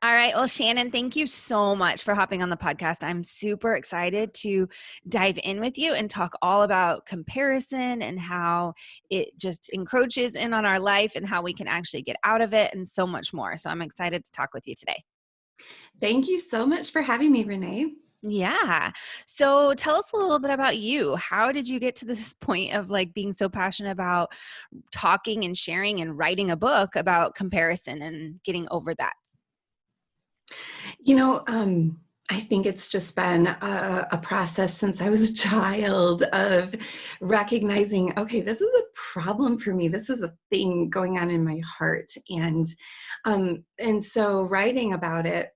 All right. Well, Shannon, thank you so much for hopping on the podcast. I'm super excited to dive in with you and talk all about comparison and how it just encroaches in on our life and how we can actually get out of it and so much more. So I'm excited to talk with you today. Thank you so much for having me, Renee. Yeah. So tell us a little bit about you. How did you get to this point of like being so passionate about talking and sharing and writing a book about comparison and getting over that? You know, I think it's just been a process since I was a child of recognizing, okay, this is a problem for me. This is a thing going on in my heart, and so writing about it,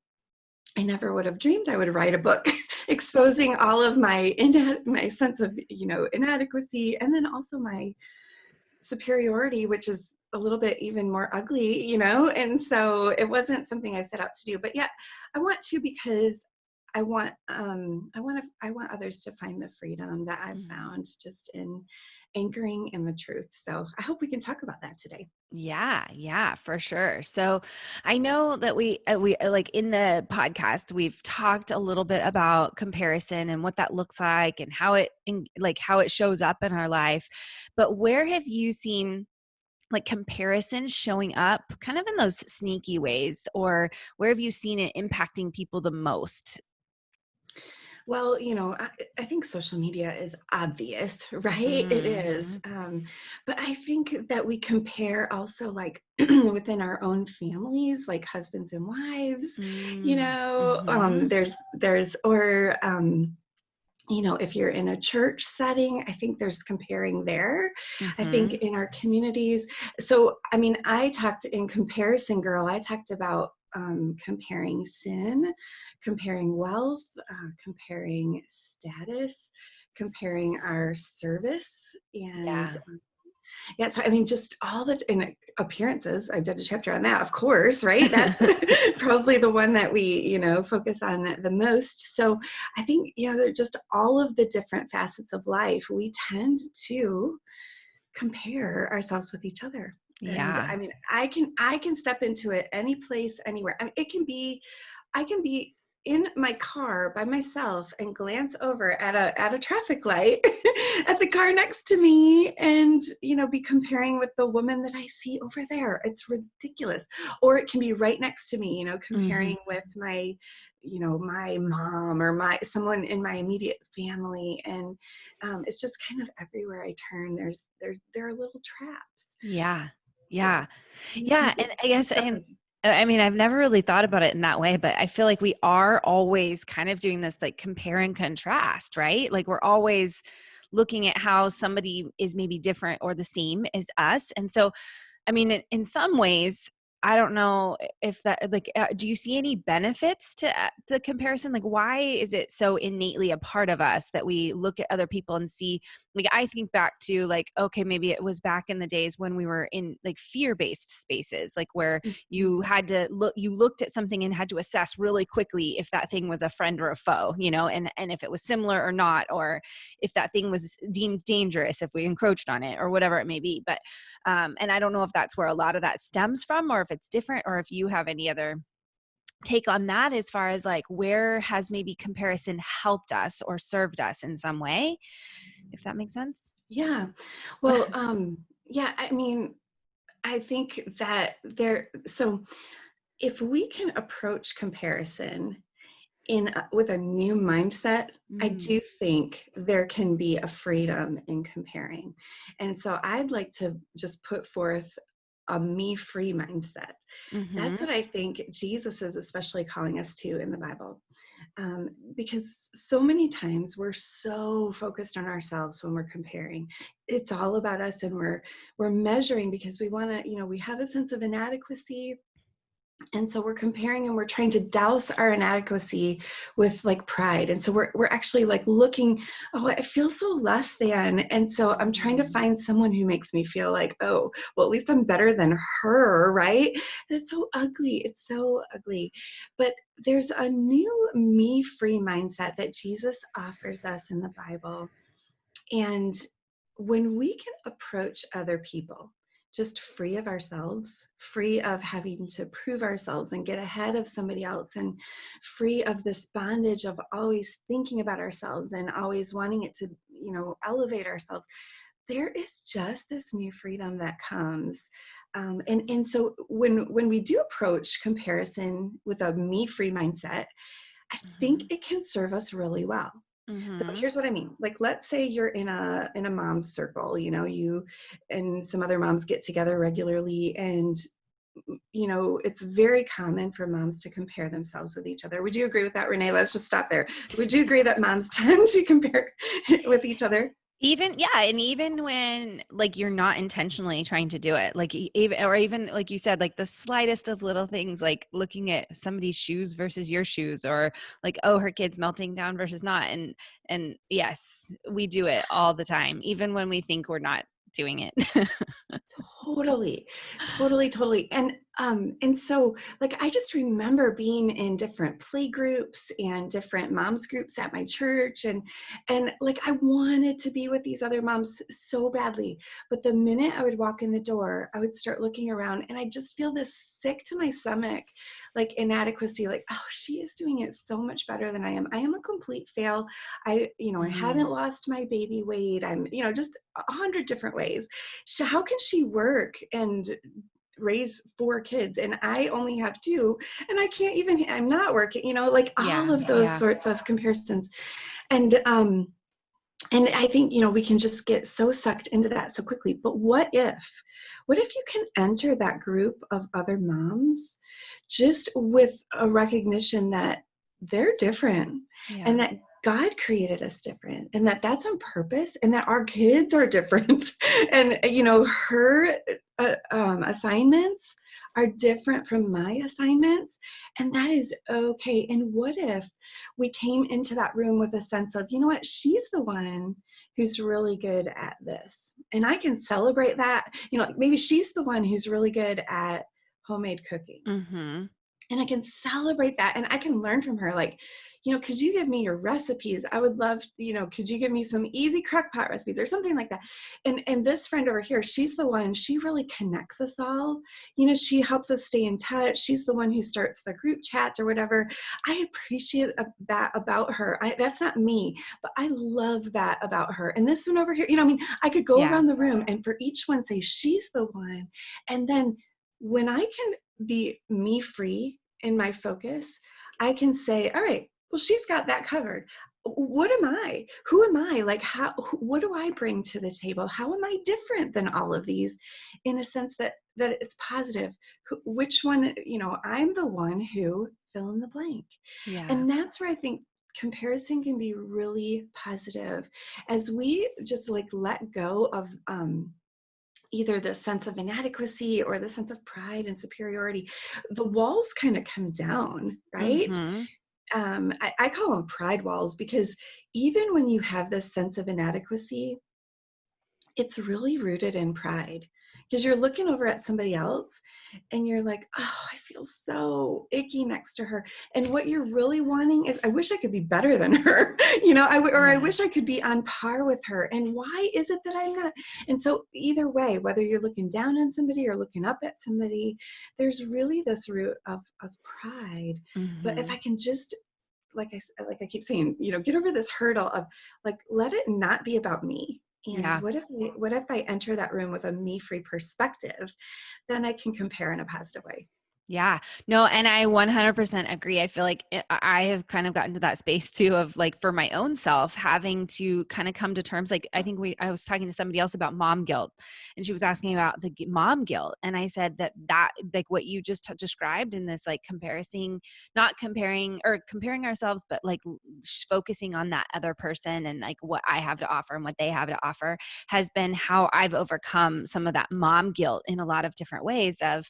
I never would have dreamed I would write a book exposing all of my sense of inadequacy, and then also my superiority, which is a little bit even more ugly, and so it wasn't something I set out to do. But yeah, I want to because I want others to find the freedom that I've found just in anchoring in the truth. So I hope we can talk about that today. Yeah, for sure. So I know that we like in the podcast, we've talked a little bit about comparison and what that looks like and how it shows up in our life. But where have you seen like comparison showing up kind of in those sneaky ways, or where have you seen it impacting people the most? Well, I think social media is obvious, right? It is. Mm-hmm. But I think that we compare also like within our own families, like husbands and wives, Mm-hmm. if you're in a church setting, I think there's comparing there. I think Mm-hmm. in our communities. So, I mean, I talked in Comparison Girl, I talked about comparing sin, comparing wealth, comparing status, comparing our service, and Yeah. yeah, so I mean, just all the in appearances. I did a chapter on that, of course, right? That's probably the one that we, focus on the most. So I think, they're just all of the different facets of life. We tend to compare ourselves with each other. And Yeah. I mean, I can step into it any place, anywhere. I mean, I can be in my car by myself and glance over at a traffic light at the car next to me and be comparing with the woman that I see over there. It's ridiculous. Or it can be right next to me, Mm-hmm. comparing with my mom or my someone in my immediate family. And it's just kind of everywhere I turn. There are little traps. Yeah. Yeah. Yeah. Yeah. And I guess, and I mean, I've never really thought about it in that way, but I feel like we are always kind of doing this like compare and contrast, right? Like we're always looking at how somebody is maybe different or the same as us. And so I mean, in some ways, I don't know if that like, do you see any benefits to the comparison? Like, why is it so innately a part of us that we look at other people and see, like, I think back to like, okay, maybe it was back in the days when we were in like fear-based spaces, like where Mhm. you had to look, you looked at something and had to assess really quickly if that thing was a friend or a foe, and if it was similar or not, or if that thing was deemed dangerous if we encroached on it or whatever it may be. But and I don't know if that's where a lot of that stems from, or if it's different, or if you have any other take on that as far as like where has maybe comparison helped us or served us in some way, if that makes sense. Yeah. Well, yeah, I mean, I think that so if we can approach comparison with a new mindset, I Mm, do think there can be a freedom in comparing. And so I'd like to just put forth a me-free mindset. That's mm-hmm. what I think Jesus is especially calling us to in the Bible. Because so many times we're so focused on ourselves when we're comparing. It's all about us, and we're measuring because we want to, we have a sense of inadequacy, and so we're comparing and we're trying to douse our inadequacy with like pride. And so we're actually like looking, oh, I feel so less than, and so I'm trying to Mm, find someone who makes me feel like, oh, well, at least I'm better than her, right? And it's so ugly. It's so ugly. But there's a new me free mindset that Jesus offers us in the Bible. And when we can approach other people just free of ourselves, free of having to prove ourselves and get ahead of somebody else, and free of this bondage of always thinking about ourselves and always wanting it to, elevate ourselves. There is just this new freedom that comes. And so when we do approach comparison with a me-free mindset, I think Mhm. it can serve us really well. So Mhm. here's what I mean. Like, let's say you're in a mom's circle, you and some other moms get together regularly, and it's very common for moms to compare themselves with each other. Would you agree with that, Renee? Let's just stop there. Would you agree that moms tend to compare with each other? Even yeah, and even when like you're not intentionally trying to do it, like even like you said, like the slightest of little things, like looking at somebody's shoes versus your shoes, or like, oh, her kid's melting down versus not, and yes, we do it all the time, even when we think we're not doing it. Totally, totally, totally. And so like I just remember being in different play groups and different moms groups at my church, and like I wanted to be with these other moms so badly. But the minute I would walk in the door, I would start looking around and I just feel this sick to my stomach, like inadequacy, like, oh, she is doing it so much better than I am. I am a complete fail. I haven't Mm. lost my baby weight. I'm, just 100 different ways. So how can she work and raise 4 kids and I only have 2, and I can't even, I'm not working, like all Yeah, of those yeah. sorts of comparisons. And um and I think, we can just get so sucked into that so quickly. But what if you can enter that group of other moms just with a recognition that they're different, and Yeah. that God created us different, and that that's on purpose, and that our kids are different. And, her assignments are different from my assignments, and that is okay. And what if we came into that room with a sense of, you know what, she's the one who's really good at this, and I can celebrate that. Maybe she's the one who's really good at homemade cooking, Mhm. and I can celebrate that, and I can learn from her. Like, could you give me your recipes? I would love, could you give me some easy crock pot recipes or something like that? And this friend over here, she's the one, she really connects us all. She helps us stay in touch. She's the one who starts the group chats or whatever. I appreciate that about her. That's not me, but I love that about her. And this one over here, I could go Yeah. around the room and for each one say, she's the one. And then when I can be me free in my focus, I can say, all right, well, she's got that covered. What am I? Who am I? Like, what do I bring to the table? How am I different than all of these, in a sense that it's positive? Which one, I'm the one who fill in the blank. Yeah. And that's where I think comparison can be really positive, as we just like let go of either the sense of inadequacy or the sense of pride and superiority. The walls kind of come down, right? Mhm. I call them pride walls, because even when you have this sense of inadequacy, it's really rooted in pride, because you're looking over at somebody else and you're like, oh, I feel so icky next to her. And what you're really wanting is, I wish I could be better than her, or I Yeah. wish I could be on par with her. And why is it that I'm not? And so either way, whether you're looking down on somebody or looking up at somebody, there's really this root of pride. But if I Mhm. can just, like I keep saying, get over this hurdle of, like, let it not be about me. And Yeah. what if I enter that room with a me-free perspective, then I can compare in a positive way. Yeah. No, and I 100% agree. I feel like I have kind of gotten to that space too of like for my own self having to kind of come to terms. Like I think I was talking to somebody else about mom guilt, and she was asking about the mom guilt. And I said that like what you just described in this, like comparison, not comparing or comparing ourselves, but like focusing on that other person and like what I have to offer and what they have to offer has been how I've overcome some of that mom guilt in a lot of different ways of,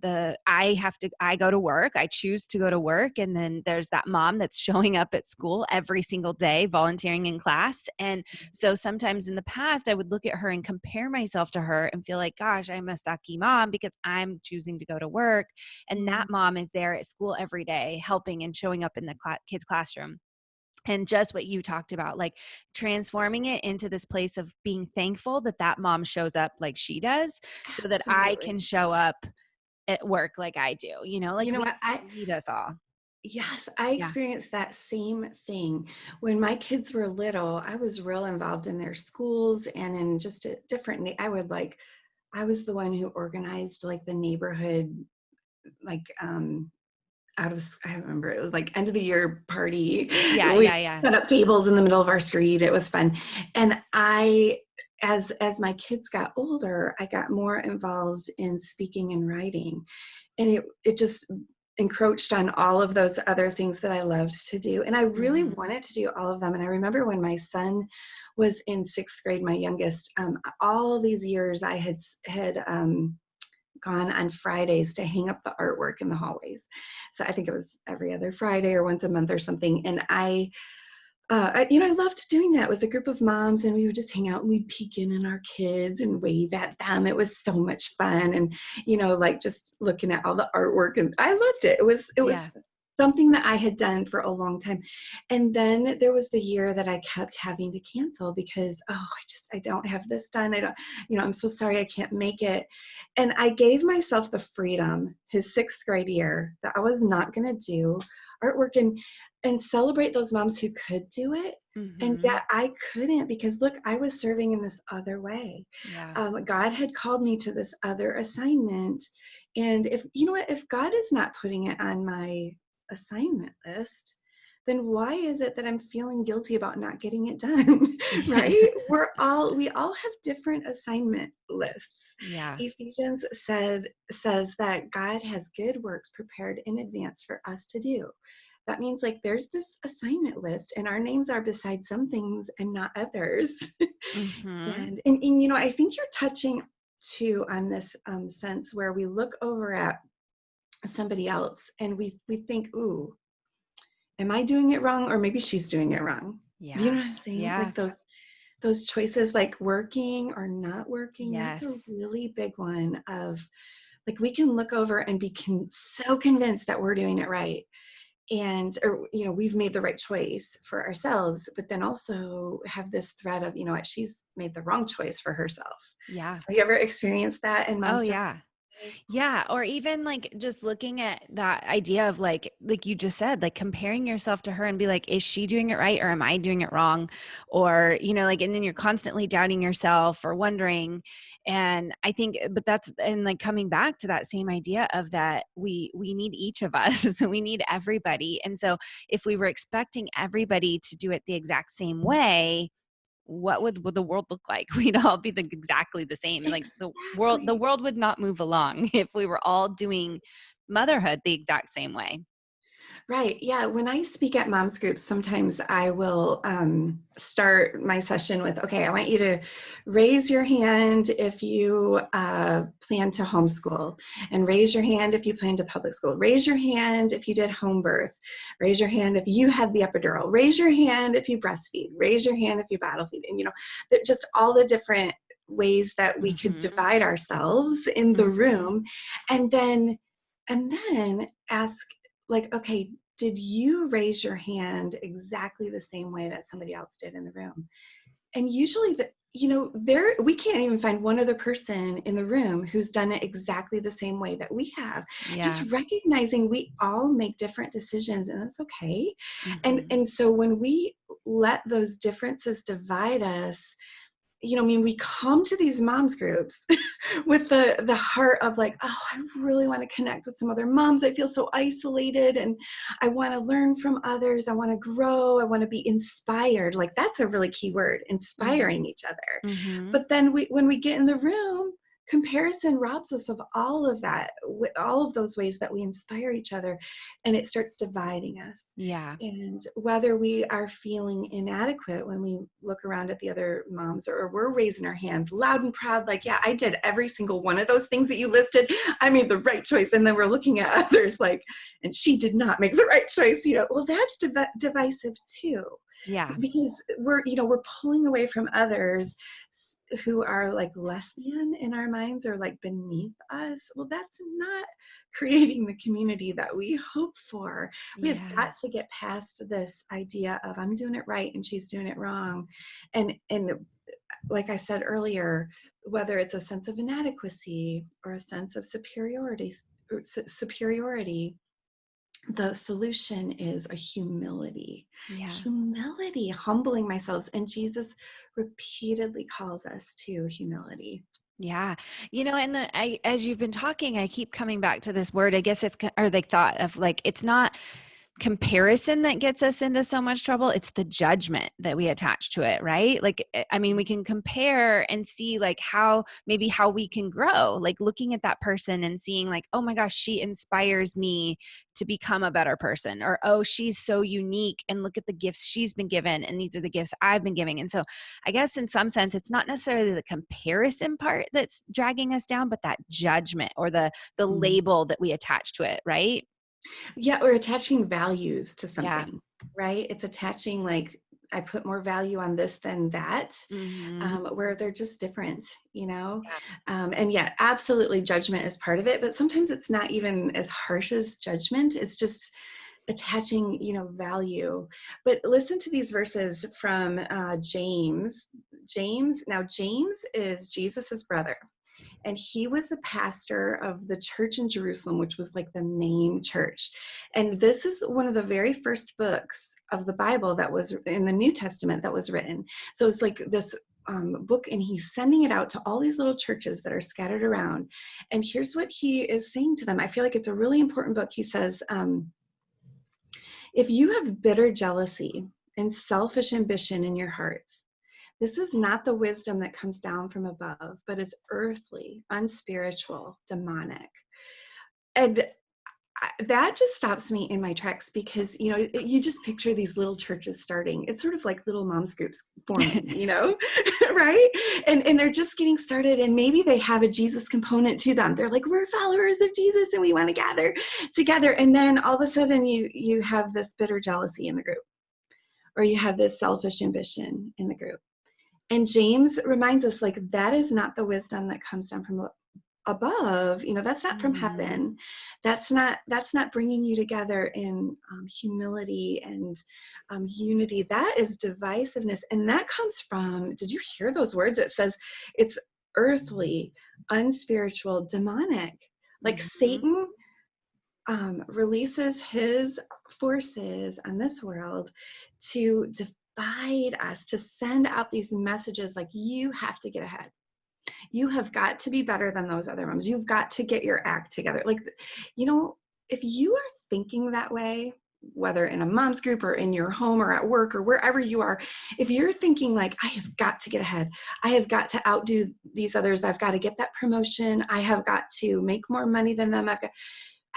the I go to work, I choose to go to work, and then there's that mom that's showing up at school every single day volunteering in class. And so sometimes in the past I would look at her and compare myself to her and feel like, gosh, I'm a sucky mom because I'm choosing to go to work, and Mm, that mom is there at school every day helping and showing up in the kids classroom. And just what you talked about, like transforming it into this place of being thankful that that mom shows up like she does, so that I Absolutely. can show up at work like I do, like You know we what? need us all. Yes, I Yeah. experienced that same thing. When my kids were little, I was real involved in their schools and in just a different, I was the one who organized like the neighborhood, like, I remember it was like end of the year party. Yeah. We Yeah. Yeah. set up tables in the middle of our street. It was fun. And as my kids got older, I got more involved in speaking and writing. And it just encroached on all of those other things that I loved to do. And I really Mm-hmm. wanted to do all of them. And I remember when my son was in sixth grade, my youngest, all these years I had gone on Fridays to hang up the artwork in the hallways. So I think it was every other Friday or once a month or something. And I loved doing that. It was a group of moms, and we would just hang out and we'd peek in our kids and wave at them. It was so much fun, and like just looking at all the artwork, and I loved it. It was Yeah. something that I had done for a long time, and then there was the year that I kept having to cancel because I don't have this done. I don't, I'm so sorry I can't make it, and I gave myself the freedom his sixth grade year that I was not going to do artwork and celebrate those moms who could do it. And Mm-hmm. yet I couldn't because look, I was serving in this other way. Yeah. God had called me to this other assignment. And if God is not putting it on my assignment list, then why is it that I'm feeling guilty about not getting it done? Yeah. Right? We all have different assignment lists. Yeah. Ephesians says that God has good works prepared in advance for us to do. That means like there's this assignment list and our names are beside some things and not others. Mm-hmm. and I think you're touching too on this sense where we look over at somebody else and we think, ooh, am I doing it wrong? Or maybe she's doing it wrong. Do you know Yeah. what I'm saying? Yeah. Like those choices, like working or not working, that's a Yes. really big one of like, we can look over and be so convinced that we're doing it right. And, or, we've made the right choice for ourselves, but then also have this threat of, what, she's made the wrong choice for herself. Yeah. Have you ever experienced that in Oh mom circles? yeah. Yeah, or even like just looking at that idea of like you just said, like comparing yourself to her and be like, is she doing it right or am I doing it wrong? Or, like, and then you're constantly doubting yourself or wondering. And I think, but that's, and like coming back to that same idea of that we need each of us. So we need everybody. And so if we were expecting everybody to do it the exact same way, what would the world look like? We'd all be exactly the same. And like the Exactly. world would not move along if we were all doing motherhood the exact same way. Right. Yeah. When I speak at moms groups, sometimes I will start my session with, okay, I want you to raise your hand if you plan to homeschool, and raise your hand if you plan to public school. Raise your hand if you did home birth. Raise your hand if you had the epidural. Raise your hand if you breastfeed. Raise your hand if you bottle feed. And, just all the different ways that we could Mm-hmm. divide ourselves in the Mm-hmm. room, and then ask, like, okay, did you raise your hand exactly the same way that somebody else did in the room? And usually we can't even find one other person in the room who's done it exactly the same way that we have. Yeah. Just recognizing we all make different decisions, and that's okay. and Mm-hmm. and so when we let those differences divide us, we come to these moms groups with the heart of like, oh, I really want to connect with some other moms. I feel so isolated and I want to learn from others. I want to grow. I want to be inspired. Like, that's a really key word, inspiring each other. Mm-hmm. But then when we get in the room, comparison robs us of all of that, with all of those ways that we inspire each other, and it starts dividing us. Yeah. And whether we are feeling inadequate when we look around at the other moms, or we're raising our hands loud and proud, like, yeah, I did every single one of those things that you listed. I made the right choice. And then we're looking at others like, and she did not make the right choice. Well, that's divisive too, Yeah. because we're pulling away from others who are like less than in our minds or like beneath us, well, that's not creating the community that we hope for. We have Yeah. got to get past this idea of I'm doing it right and she's doing it wrong. And like I said earlier, whether it's a sense of inadequacy or a sense of superiority, the solution is a Yeah. humility, humbling myself. And Jesus repeatedly calls us to humility. Yeah. And as you've been talking, I keep coming back to this word. I guess or the thought of like, it's not comparison that gets us into so much trouble. It's the judgment that we attach to it, right? Like, I mean, we can compare and see like maybe how we can grow, like looking at that person and seeing like, oh my gosh, she inspires me to become a better person, or, oh, she's so unique and look at the gifts she's been given. And these are the gifts I've been giving. And so I guess in some sense, it's not necessarily the comparison part that's dragging us down, but that judgment or the Mm. label that we attach to it, right? Yeah, or attaching values to Yeah. something, right? It's attaching like I put more value on this than that, Mm-hmm. where they're just different, Yeah. and yeah, absolutely, judgment is part of it, but sometimes it's not even as harsh as judgment. It's just attaching, value. But listen to these verses from James. James is Jesus's brother. And he was the pastor of the church in Jerusalem, which was like the main church. And this is one of the very first books of the Bible that was in the New Testament that was written. So it's like this book, and he's sending it out to all these little churches that are scattered around. And here's what he is saying to them. I feel like it's a really important book. He says, if you have bitter jealousy and selfish ambition in your hearts, this is not the wisdom that comes down from above, but is earthly, unspiritual, demonic. And that just stops me in my tracks because, you just picture these little churches starting. It's sort of like little moms groups forming, right? And they're just getting started, and maybe they have a Jesus component to them. They're like, we're followers of Jesus and we want to gather together. And then all of a sudden you have this bitter jealousy in the group, or you have this selfish ambition in the group. And James reminds us, like, that is not the wisdom that comes down from above. That's not from Mm-hmm. heaven. That's not bringing you together in humility and unity. That is divisiveness, and that comes from. Did you hear those words? It says it's earthly, unspiritual, demonic. Like Mm-hmm. Satan releases his forces on this world to divide us, to send out these messages like, you have to get ahead. You have got to be better than those other moms. You've got to get your act together. Like, if you are thinking that way, whether in a mom's group or in your home or at work or wherever you are, if you're thinking like, I have got to get ahead, I have got to outdo these others, I've got to get that promotion, I have got to make more money than them,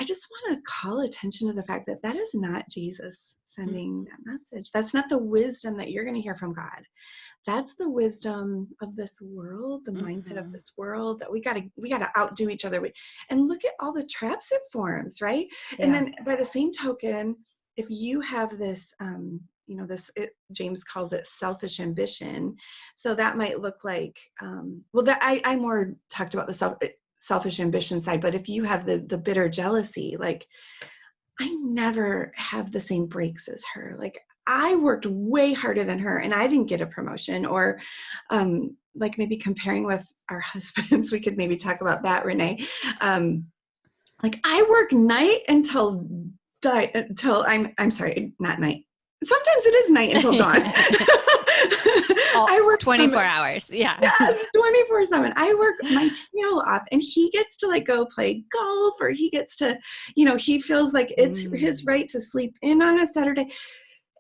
I just want to call attention to the fact that that is not Jesus sending that message. That's not the wisdom that you're going to hear from God. That's the wisdom of this world, the mindset of Mm-hmm. this world, that we gotta outdo each other. And look at all the traps it forms, right? And Yeah. then by the same token, if you have this, James calls it selfish ambition. So that might look like, that I more talked about the selfish ambition side, but if you have the bitter jealousy, like, I never have the same breaks as her. Like, I worked way harder than her and I didn't get a promotion. Or like maybe comparing with our husbands, we could maybe talk about that, Renee. Like, I work night until I'm sorry, not night. Sometimes it is night until dawn. All I work from 24 hours. Yeah. Yes, 24/7. I work my tail off, and he gets to like go play golf, or he gets to, he feels like it's his Mm. right to sleep in on a Saturday.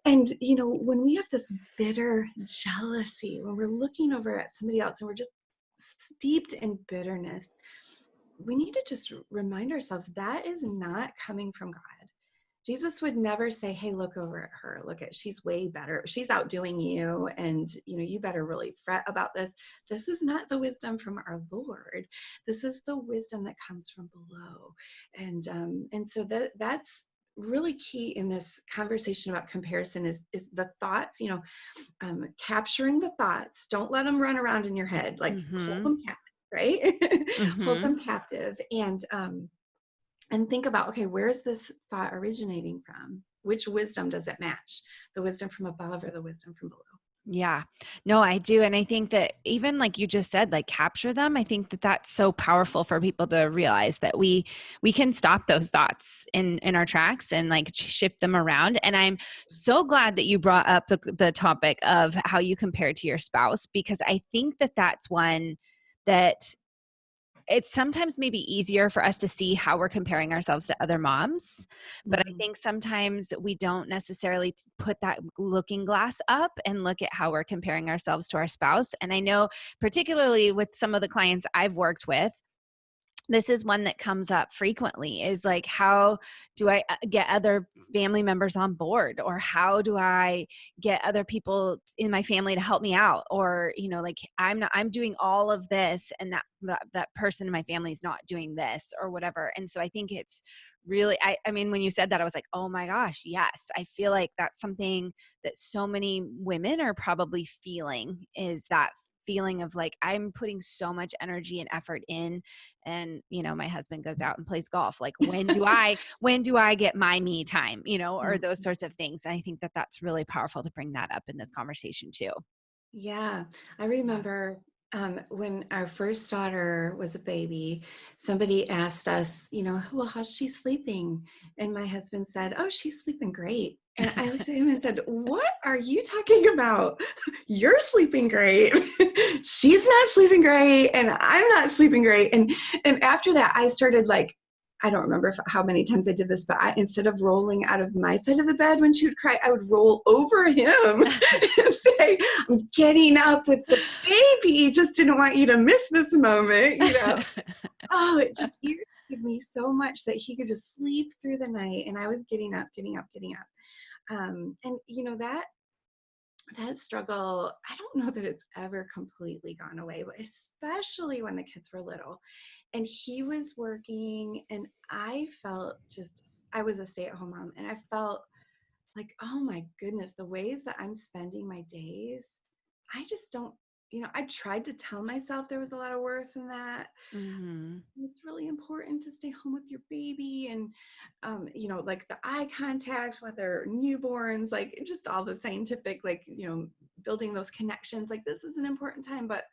And, when we have this bitter jealousy, when we're looking over at somebody else and we're just steeped in bitterness, we need to just remind ourselves that is not coming from God. Jesus would never say, hey, look over at her. Look at, she's way better. She's outdoing you. And, you better really fret about this. This is not the wisdom from our Lord. This is the wisdom that comes from below. And so that's really key in this conversation about comparison is the thoughts, capturing the thoughts. Don't let them run around in your head. Like hold Mm-hmm. them captive, right? Hold Mm-hmm. them captive and think about, okay, where's this thought originating from? Which wisdom does it match? The wisdom from above or the wisdom from below? Yeah, no, I do. And I think that even like you just said, like capture them. I think that that's so powerful for people to realize that we can stop those thoughts in our tracks and like shift them around. And I'm so glad that you brought up the topic of how you compare to your spouse, because I think that that's one that it's sometimes maybe easier for us to see how we're comparing ourselves to other moms. But I Mhm. think sometimes we don't necessarily put that looking glass up and look at how we're comparing ourselves to our spouse. And I know, particularly with some of the clients I've worked with, this is one that comes up frequently, is like, how do I get other family members on board, or how do I get other people in my family to help me out, or like I'm doing all of this and that person in my family is not doing this or whatever. And so I think it's really, I mean, when you said that, I was like, oh my gosh, yes, I feel like that's something that so many women are probably feeling, is that feeling of like, I'm putting so much energy and effort in, and my husband goes out and plays golf, like when do I get my me time, or those sorts of things. And I think that that's really powerful to bring that up in this conversation too. Yeah, I Yeah. remember when our first daughter was a baby, somebody asked us, well, how's she sleeping? And my husband said, oh, she's sleeping great. And I looked at him and said, what are you talking about? You're sleeping great. She's not sleeping great, and I'm not sleeping great. And after that, I started like, I don't remember how many times I did this, but instead of rolling out of my side of the bed when she would cry, I would roll over him and say, I'm getting up with the baby. Just didn't want you to miss this moment. Oh, it just irritated me so much that he could just sleep through the night and I was getting up, getting up, getting up. And that struggle, I don't know that it's ever completely gone away, but especially when the kids were little and he was working and I was a stay-at-home mom, and I felt like, oh my goodness, the ways that I'm spending my days, I just don't, I tried to tell myself there was a lot of worth in that. Hmm. It's really important to stay home with your baby, and like the eye contact with their newborns, like just all the scientific, like building those connections, like this is an important time, but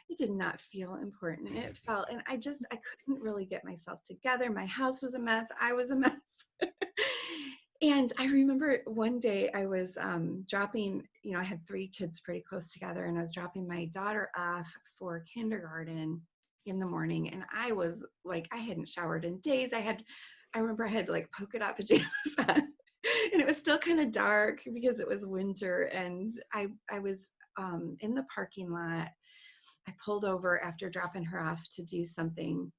it did not feel important, and it felt, and I couldn't really get myself together. My house was a mess, I was a mess. And I remember one day I was dropping, I had three kids pretty close together, and I was dropping my daughter off for kindergarten in the morning. And I was like, I hadn't showered in days. I remember I had like polka dot pajamas on, and it was still kind of dark because it was winter. And I was in the parking lot. I pulled over after dropping her off to do something.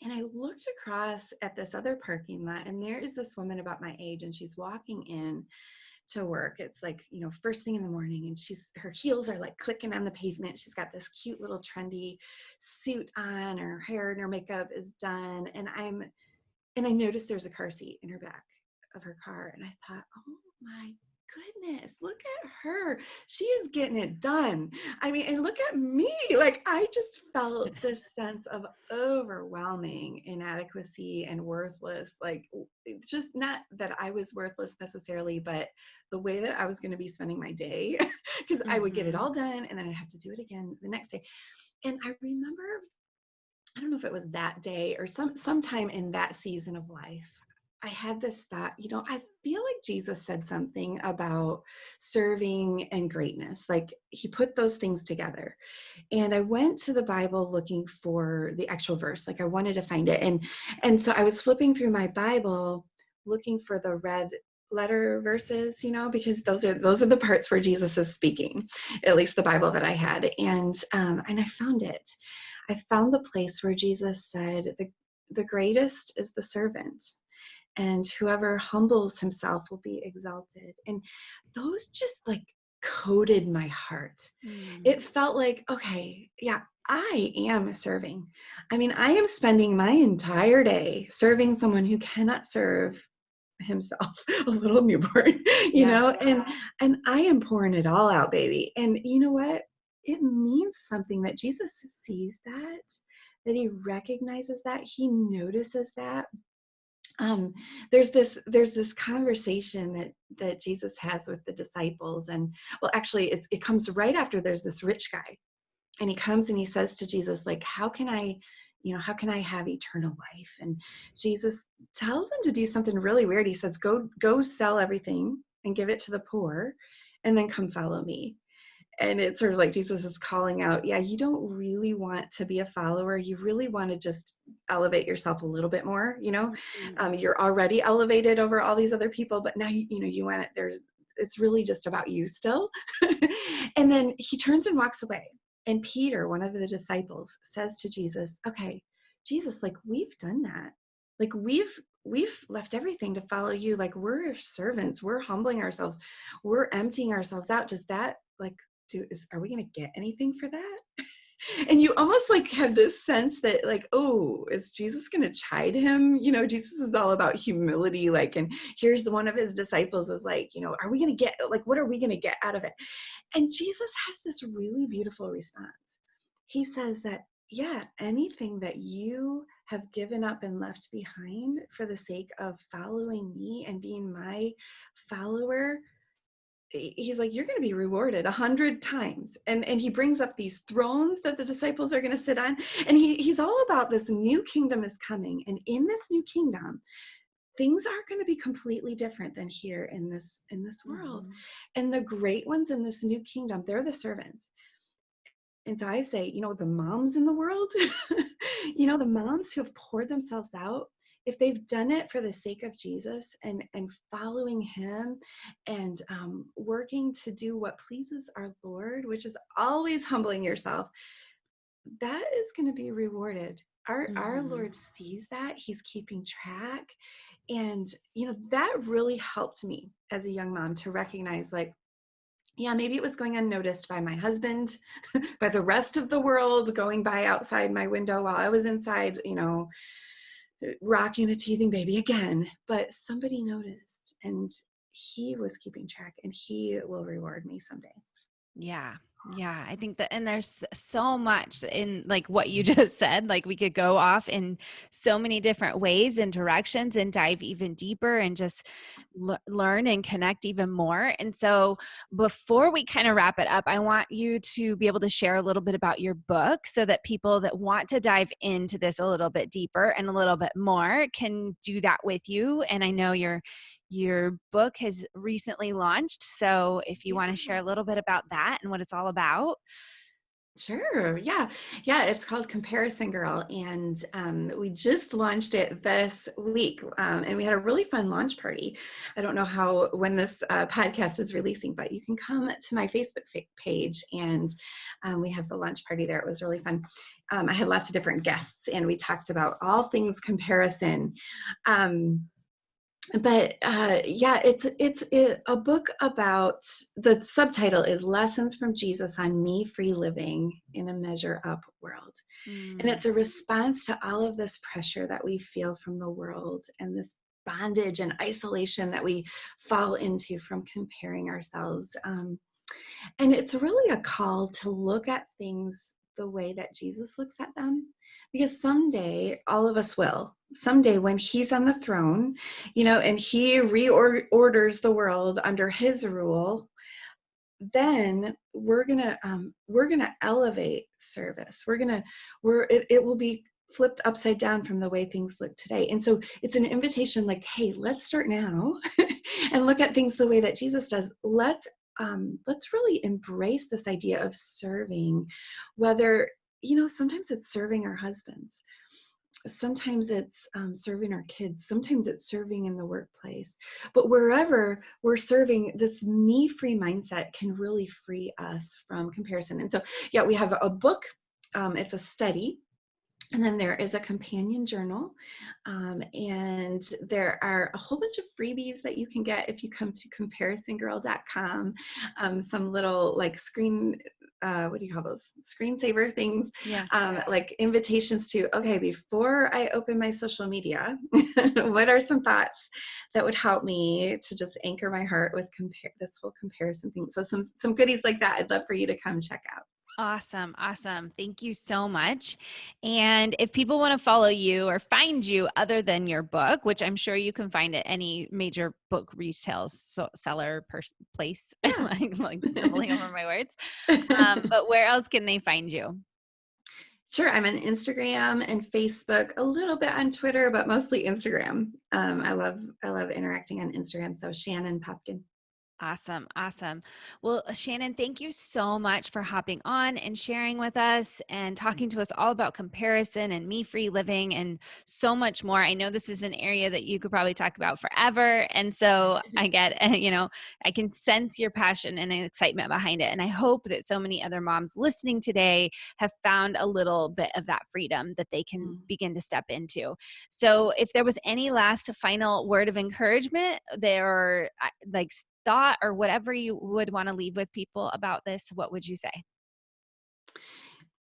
And I looked across at this other parking lot, and there is this woman about my age, and she's walking in to work. It's like, first thing in the morning, and her heels are like clicking on the pavement. She's got this cute little trendy suit on, her hair and her makeup is done. And I noticed there's a car seat in her back of her car. And I thought, oh my goodness, look at her. She is getting it done. I mean, and look at me. Like, I just felt this sense of overwhelming inadequacy and worthless. Like, it's just not that I was worthless necessarily, but the way that I was going to be spending my day, because I would get it Hmm. all done and then I'd have to do it again the next day. And I remember, I don't know if it was that day or sometime in that season of life, I had this thought, I feel like Jesus said something about serving and greatness. Like he put those things together. And I went to the Bible looking for the actual verse. Like I wanted to find it. And so I was flipping through my Bible looking for the red letter verses, because those are the parts where Jesus is speaking, at least the Bible that I had. And I found it. I found the place where Jesus said, the greatest is the servant, and whoever humbles himself will be exalted. And those just like coated my heart. Mm. It felt like, okay, yeah, I am serving. I mean, I am spending my entire day serving someone who cannot serve himself, a little newborn, you Yeah. know, and I am pouring it all out, baby. And you know what? It means something that Jesus sees that he recognizes that, he notices that. um, there's this conversation that Jesus has with the disciples, and well, actually, it comes right after there's this rich guy, and he comes and he says to Jesus, like, how can I have eternal life? And Jesus tells him to do something really weird. He says, go sell everything and give it to the poor, and then come follow me. And it's sort of like Jesus is calling out, yeah, you don't really want to be a follower. You really want to just elevate yourself a little bit more, you're already elevated over all these other people, but now, you want it. It's really just about you still. And then he turns and walks away. And Peter, one of the disciples, says to Jesus, okay, Jesus, like, we've done that. Like, we've left everything to follow you. Like, we're servants. We're humbling ourselves. We're emptying ourselves out. Does that, like, are we going to get anything for that? And you almost like have this sense that, like, oh, is Jesus going to chide him? Jesus is all about humility. Like, and here's one of his disciples was like, are we going to get, like, what are we going to get out of it? And Jesus has this really beautiful response. He says that, yeah, anything that you have given up and left behind for the sake of following me and being my follower, he's like, you're going to be rewarded 100 times. And he brings up these thrones that the disciples are going to sit on. And he's all about this new kingdom is coming. And in this new kingdom, things are going to be completely different than here in this world. And the great ones in this new kingdom, they're the servants. And so I say, the moms in the world, the moms who have poured themselves out, if they've done it for the sake of Jesus and following him and working to do what pleases our Lord, which is always humbling yourself, that is going to be rewarded. Our Lord sees that. He's keeping track. And, that really helped me as a young mom to recognize, like, yeah, maybe it was going unnoticed by my husband, by the rest of the world going by outside my window while I was inside, rocking a teething baby again. But somebody noticed, and he was keeping track, and he will reward me someday. Yeah. Yeah. I think that, and there's so much in like what you just said, like we could go off in so many different ways and directions and dive even deeper and just learn and connect even more. And so before we kind of wrap it up, I want you to be able to share a little bit about your book so that people that want to dive into this a little bit deeper and a little bit more can do that with you. And I know your book has recently launched. So if you want to share a little bit about that and what it's all about. Sure. Yeah. Yeah. It's called Comparison Girl. And we just launched it this week. And we had a really fun launch party. I don't know when this podcast is releasing, but you can come to my Facebook page and we have the launch party there. It was really fun. I had lots of different guests and we talked about all things comparison. But yeah, it's a book about, the subtitle is Lessons from Jesus on Me-Free Living in a Measure Up World. And it's a response to all of this pressure that we feel from the world and this bondage and isolation that we fall into from comparing ourselves. And it's really a call to look at things the way that Jesus looks at them, because someday all of us will. Someday when he's on the throne, and he reorders the world under his rule, then we're gonna elevate service. It will be flipped upside down from the way things look today. And so it's an invitation, like, hey, let's start now and look at things the way that Jesus does. Let's really embrace this idea of serving, whether, sometimes it's serving our husbands. Sometimes it's serving our kids. Sometimes it's serving in the workplace. But wherever we're serving, this me-free mindset can really free us from comparison. And so, yeah, we have a book. It's a study. And then there is a companion journal. And there are a whole bunch of freebies that you can get if you come to comparisongirl.com. Some little like what do you call those? Screensaver things, Yeah. like invitations to, okay, before I open my social media, what are some thoughts that would help me to just anchor my heart with this whole comparison thing? So some goodies like that I'd love for you to come check out. Awesome. Awesome. Thank you so much. And if people want to follow you or find you other than your book, which I'm sure you can find at any major book retail seller place, Yeah. like stumbling over my words. But where else can they find you? Sure, I'm on Instagram and Facebook, a little bit on Twitter, but mostly Instagram. I love interacting on Instagram. So Shannon Popkin. Awesome. Awesome. Well, Shannon, thank you so much for hopping on and sharing with us and talking to us all about comparison and me-free living and so much more. I know this is an area that you could probably talk about forever. And so I get, I can sense your passion and excitement behind it. And I hope that so many other moms listening today have found a little bit of that freedom that they can begin to step into. So if there was any last final word of encouragement there, like thought or whatever you would want to leave with people about this, what would you say?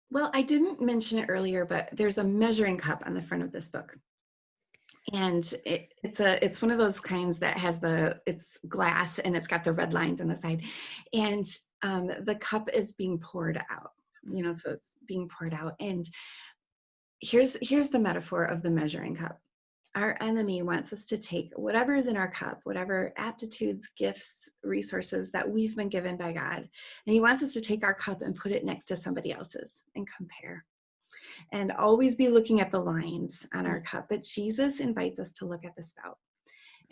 Well, I didn't mention it earlier, but there's a measuring cup on the front of this book. And it's one of those kinds that has it's glass and it's got the red lines on the side. And the cup is being poured out, so it's being poured out. And here's the metaphor of the measuring cup. Our enemy wants us to take whatever is in our cup, whatever aptitudes, gifts, resources that we've been given by God, and he wants us to take our cup and put it next to somebody else's and compare and always be looking at the lines on our cup. But Jesus invites us to look at the spout.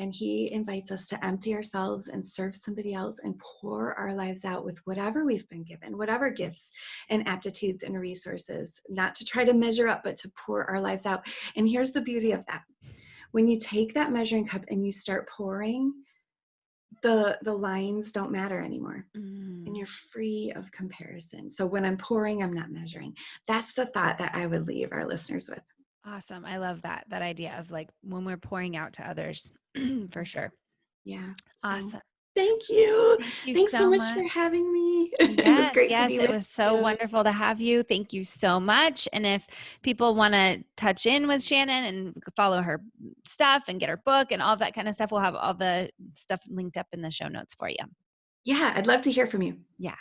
And he invites us to empty ourselves and serve somebody else and pour our lives out with whatever we've been given, whatever gifts and aptitudes and resources, not to try to measure up, but to pour our lives out. And here's the beauty of that. When you take that measuring cup and you start pouring, the lines don't matter anymore. And you're free of comparison. So when I'm pouring, I'm not measuring. That's the thought that I would leave our listeners with. Awesome. I love that idea of like when we're pouring out to others for sure. Yeah. So Awesome. thank you. Thank you Thanks so so much for much. having me. It was Yes, great to yes, be it with was so you. wonderful to have you. Thank you so much. And if people want to touch in with Shannon and follow her stuff and get her book and all that kind of stuff, we'll have all the stuff linked up in the show notes for you. Yeah, I'd love to hear from you. Yeah.